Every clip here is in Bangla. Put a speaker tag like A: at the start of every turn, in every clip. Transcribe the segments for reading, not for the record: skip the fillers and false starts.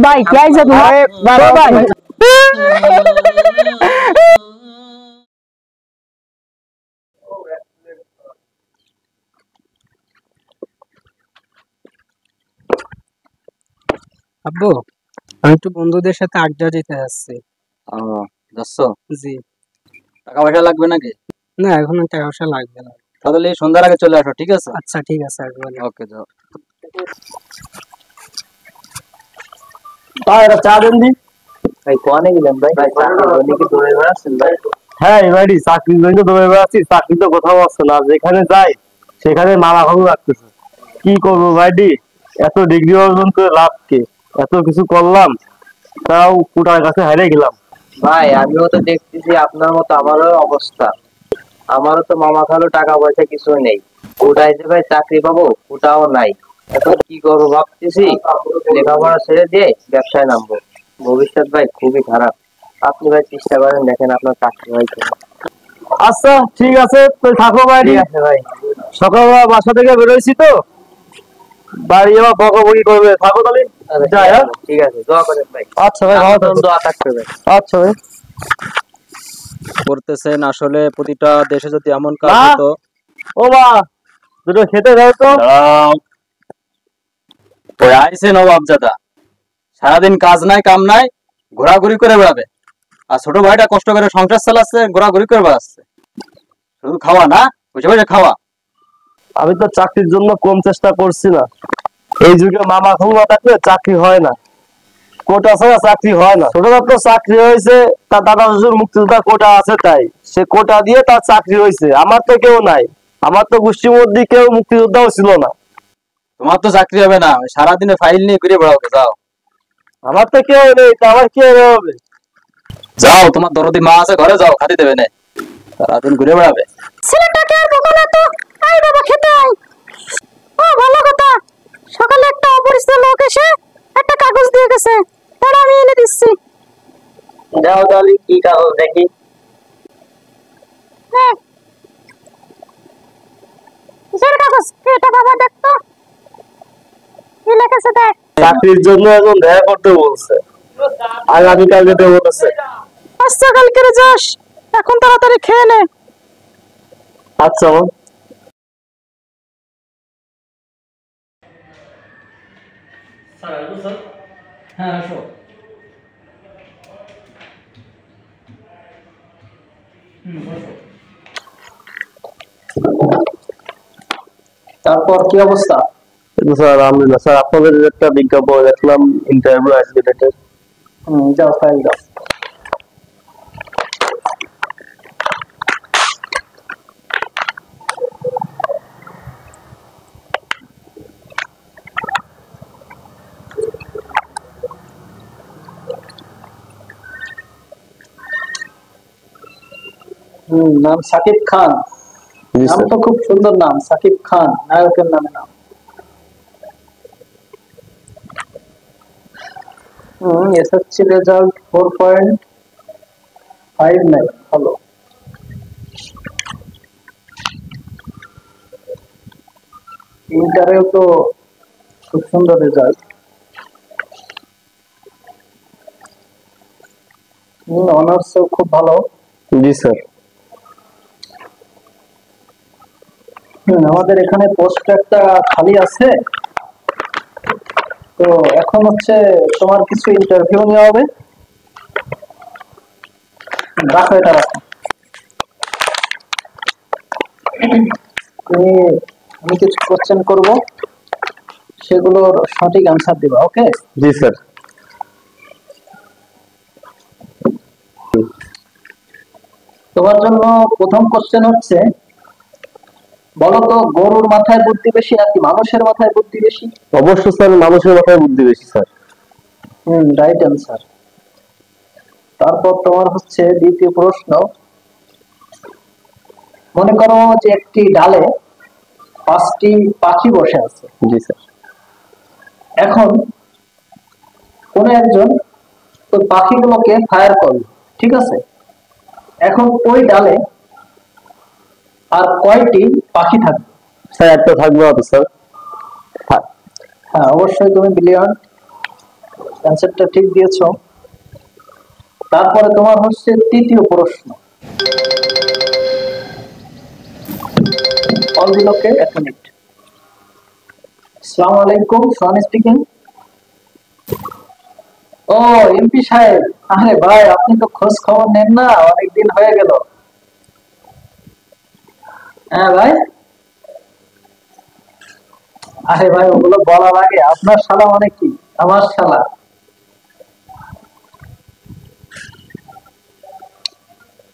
A: भाई क्या है तुम्हारे भाई
B: আব্বু আমি একটু বন্ধুদের সাথে আড্ডা দিতে যাচ্ছি।
C: ও যাচ্ছ?
B: জি।
C: টাকা পয়সা লাগবে নাকি?
B: না এখন টাকা পয়সা লাগবে না।
C: তাহলে এই সন্ধ্যার আগে চলে আসো, ঠিক আছে?
B: আচ্ছা ঠিক আছে আসবো।
C: ওকে যাও।
D: ভাই এটা চা দেন দি।
C: ভাই কোয়ানে গেলেন ভাই? ভাই চাকরি কি দৌড়ে বেড়াচ্ছেন ভাই?
D: হ্যাঁ এবারই চাকরির জন্য দৌড়ে বেড়াচ্ছি, চাকরি তো কোথাও আসছে না, যেখানে যাই সেখানে মালা খাবো রাখতেছে। কি করবো ভাইডি, এত ডিগ্রি অর্জন করে লাভ কি, এত কিছু করলাম তাও কোটার কাছে হারিয়ে গেলাম।
C: ভাই আমিও তো দেখতেছি আপনার মতো আমারও অবস্থা। আমারও তো মামা খালো টাকা পয়সা কিছু নেই, কোটায় যে ভাই চাকরি পাবো ওটাও নাই। এখন কি করবো ভাবতেছি, লেখাপড়া ছেড়ে দিয়ে ব্যবসায় নামবো। ভবিষ্যৎ ভাই খুবই খারাপ। আপনি ভাই চেষ্টা করেন, দেখেন আপনার চাকরি হয় কিনা।
D: আচ্ছা ঠিক আছে, তো থাকো ভাইডি।
C: ঠিক আছে ভাই।
D: সকালবেলা বাসা থেকে বেরোইছি তো, বাড়ি আবার বকাবকি করবে, থাকো তাহলে যাই। হ্যাঁ
C: ঠিক আছে, দোয়া করেন ভাই।
D: আচ্ছা ভাই, ভালো থাকো।
C: দোয়া থাকবে ভাই।
D: আচ্ছা ভাই।
C: করতেছেন আসলে প্রতিটা দেশে যদি এমন কাজ
D: মা!
C: হতো।
D: ও মা, দুটো খেতে দাও তো।
C: ওই আইসে নবাবজাদা, সারাদিন কাজ নাই কাম নাই, ঘোরাঘুরি করে বেড়াবে। আর ছোট ভাইটা কষ্ট করে সংসার চালাচ্ছে, ঘোরাঘুরি করে বেড়াচ্ছে। শুধু খাওয়া না, বসে বসে খাওয়া।
D: আমি তো চাকরির জন্য কম চেষ্টা করছি না। এই যুগে মামা খাওয়া থাকলে চাকরি হয় না, কোটা ছাড়া চাকরি হয় না। ছোটখাটো চাকরি হয়েছে, তার দাদা শ্বশুর মুক্তিযোদ্ধা কোটা আছে তাই সে কোটা দিয়ে তার চাকরি হয়েছে। আমার তো কেউ নাই, আমার তো গোষ্ঠীর মধ্যে কেউ মুক্তিযোদ্ধাও ছিল না।
C: তোমার তো চাকরি হবে না, ওই সারাদিনে ফাইল নিয়ে ঘুরে বেড়াও। যাও,
D: আমার তো কেউ নেই, তা আমার কি হবে?
C: যাও, তোমার দরদি মা আছে ঘরে, যাও, খাতে দেবে না, সারাদিন ঘুরে বেড়াবে।
A: ছেলেটাকে আর বকো না তো। আই বাবা খেতে আয়। ও ভালো কথা, সকালে একটা অপরিচিত লোক এসে একটা কাগজ দিয়ে গেছে, তারা আমি এনে দিচ্ছি।
C: যাও তাহলে, কি কাগজ দেখি।
A: হ্যাঁ কিসের কাগজ? এটা বাবা দেখ তো কি লেখেছে দেখ।
D: চাকরির জন্য এখন দেখা করতে বলছে, আগামীকাল যেতে বলেছে।
A: আচ্ছা কালকে যাস, এখন তাড়াতাড়ি খেয়ে নে।
D: আচ্ছা মা।
B: হ্যাঁ আসো।
C: তারপর কি অবস্থা?
D: স্যার আলহামদুলিল্লাহ। স্যার আপনাদের একটা বিজ্ঞাপন দেখলাম, ইন্টারভিউ আসবে ডেটের।
C: যাও ফাইল দাও। নাম সাকিব খান। নাম তো খুব সুন্দর নাম, সাকিব খান, নায়কের নামে নাম। এসএসসি রেজাল্ট 4.59, ভালো। ইন্টারেও তো খুব সুন্দর রেজাল্ট। অনার্সও খুব ভালো।
D: জি স্যার।
C: আমাদের এখানে পোস্ট একটা খালি আছে, তো এখন হচ্ছে তোমার কিছু ইন্টারভিউ নেওয়া হবে। রাখো, এটা রাখো। আমি কিছু কোশ্চেন করব, সেগুলোর সঠিক অ্যান্সার দিবা, ওকে?
D: জি স্যার।
C: তোমার জন্য প্রথম কোশ্চেন হচ্ছে, বলো তো গরুর মাথায় বুদ্ধি বেশি নাকি মানুষের মাথায় বুদ্ধি বেশি?
D: অবশ্যই স্যার, মানুষের মাথায় বুদ্ধি বেশি স্যার।
C: Right answer. তারপর তোমার হচ্ছে দ্বিতীয় প্রশ্ন, মনে করো যে একটি ডালে 5টি পাখি বসে আছে।
D: জি স্যার।
C: এখন কোন একজন ওই পাখিগুলোকে ফায়ার করলো, ঠিক আছে? এখন ওই ডালে আর কয়টি পাখি থাকবে?
D: স্যার একটা থাকবে না তো স্যার।
E: হ্যাঁ অবশ্যই তুমি ব্রিলিয়ান্ট, অ্যান্সারটা ঠিক দিয়েছো। তারপরে তোমার হচ্ছে তৃতীয় প্রশ্ন। কল দিল কে? এক মিনিট। আসসালামু আলাইকুম, সোহান স্পিকিং। ও এমপি সাহেব, আরে ভাই আপনি তো খোঁজ খবর নেন না, অনেকদিন হয়ে গেল। হ্যাঁ ভাই, আরে ভাই ওগুলো বলা লাগে? আপনার শালা মানে কি? আমার শালা?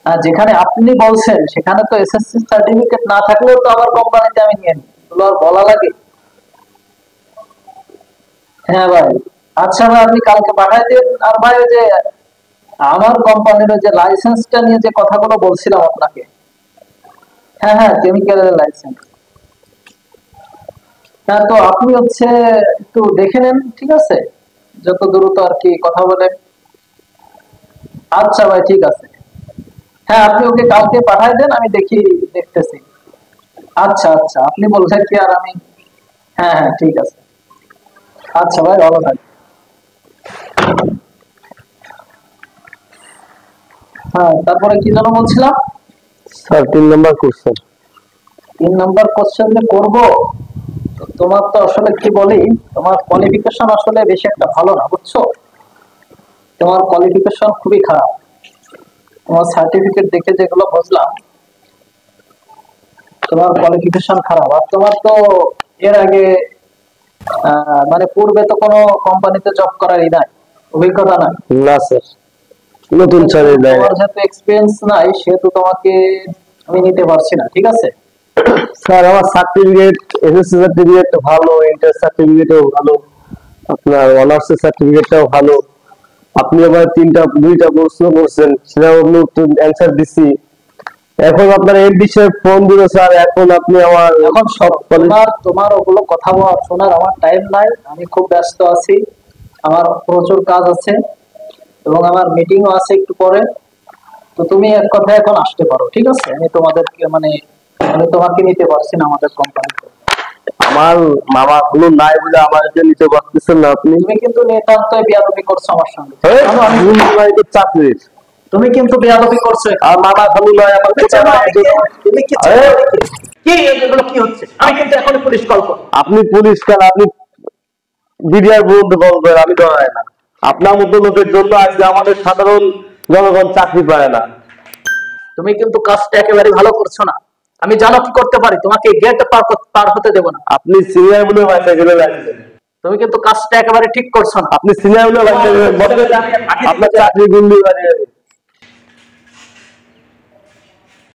E: আর যেখানে আপনি বলছেন সেখানে তো এসএসসি সার্টিফিকেট না থাকলেও তো আমার কোম্পানিতে আমি নিয়ে নিই, এগুলো আর বলা লাগে? হ্যাঁ ভাই, আচ্ছা ভাই আপনি কালকে পাঠাই দিন। আর ভাই ওই যে আমার কোম্পানির যে লাইসেন্সটা নিয়ে যে কথাগুলো বলছিলাম আপনাকে, হ্যাঁ হ্যাঁ কেমিক্যালের লাইসেন্স, হ্যাঁ তো আপনি হচ্ছে একটু দেখে নেন, ঠিক আছে? যত দ্রুত আর কি কথা বলেন। আচ্ছা ভাই ঠিক আছে, হ্যাঁ আপনি ওকে কালকে পাঠাই দেন, আমি দেখতেছি। আচ্ছা আচ্ছা, আপনি বলছেন কি আর আমি, হ্যাঁ হ্যাঁ ঠিক আছে। আচ্ছা ভাই ভালো থাকবেন। হ্যাঁ তারপরে কি যেন বলছিলাম?
D: স্যার 3 নম্বর কোশ্চেন।
E: 3 নম্বর কোশ্চেন যে করবো, তো তোমার তো আসলে কি বলি, তোমার কোয়ালিফিকেশন আসলে বেশি একটা ভালো না, বুঝছো? তোমার কোয়ালিফিকেশন খুবই খারাপ। তোমার সার্টিফিকেট দেখে যেগুলো বুঝলাম, তোমার কোয়ালিফিকেশন খারাপ। আর তোমার তো এর আগে মানে পূর্বে তো কোনো কোম্পানিতে জব করারই নাই, অভিজ্ঞতা নাই।
D: না স্যার, নতুন ছেলে নাই।
E: তোমার যেহেতু এক্সপিরিয়েন্স নাই, সেহেতু তোমাকে আমি নিতে পারছি না, ঠিক আছে?
D: স্যার আমার সার্টিফিকেট, এসএসসি সার্টিফিকেট ভালো, ইন্টার সার্টিফিকেটও ভালো, আপনার অনার্স সার্টিফিকেটটাও ভালো। আপনি আবার 2টা প্রশ্ন করছেন, সেটা উত্তর অ্যান্সার দিছি। এখন আপনার এই বিষয়ে ফোন দিল স্যার, এখন আপনি আমার
E: এখন তোমার ওগুলো কথা শোনার আমার টাইম নাই, আমি খুব ব্যস্ত আছি, আমার প্রচুর কাজ আছে এবং আমার মিটিংও আছে একটু পরে। তো তুমি এক কথায় এখন আসতে পারো, ঠিক আছে? আমি তোমাদেরকে মানে আমি তোমাকে নিতে পারছি না আমাদের কোম্পানিতে।
D: আমার মামা কোনো নাই বলে আমাকে নিতে পারতেছেন না আপনি।
E: তুমি কিন্তু নিতান্তই বেয়াদবি করছো আমার সঙ্গে।
D: চাকরি
E: তুমি কিন্তু বেয়াদবি করছো।
D: আর মামা খালু নয় আমার।
E: তুমি কি কি এগুলো কি হচ্ছে? আমি কিন্তু এখন পুলিশ কল করব।
D: আপনি পুলিশ কেন? আপনি বিডিআর পর্যন্ত কল করেন, আমি ডরাই না। আপনার মতো লোকের জন্য আজকে আমাদের সাধারণ জনগণ চাকরি পায় না।
E: তুমি কিন্তু কাজটা একেবারে ভালো করছো না। আমি জানো কি করতে পারি, তোমাকে গেট পার হতে দেব না।
D: আপনি সিনিয়র বলে বাচ্চা গেলে লাগছেন।
E: তুমি কিন্তু কাজটা একেবারে ঠিক করছো না।
D: আপনি সিনিয়র বলে বাচ্চা গেলে আপনার চাকরি গুন্ডি বানিয়ে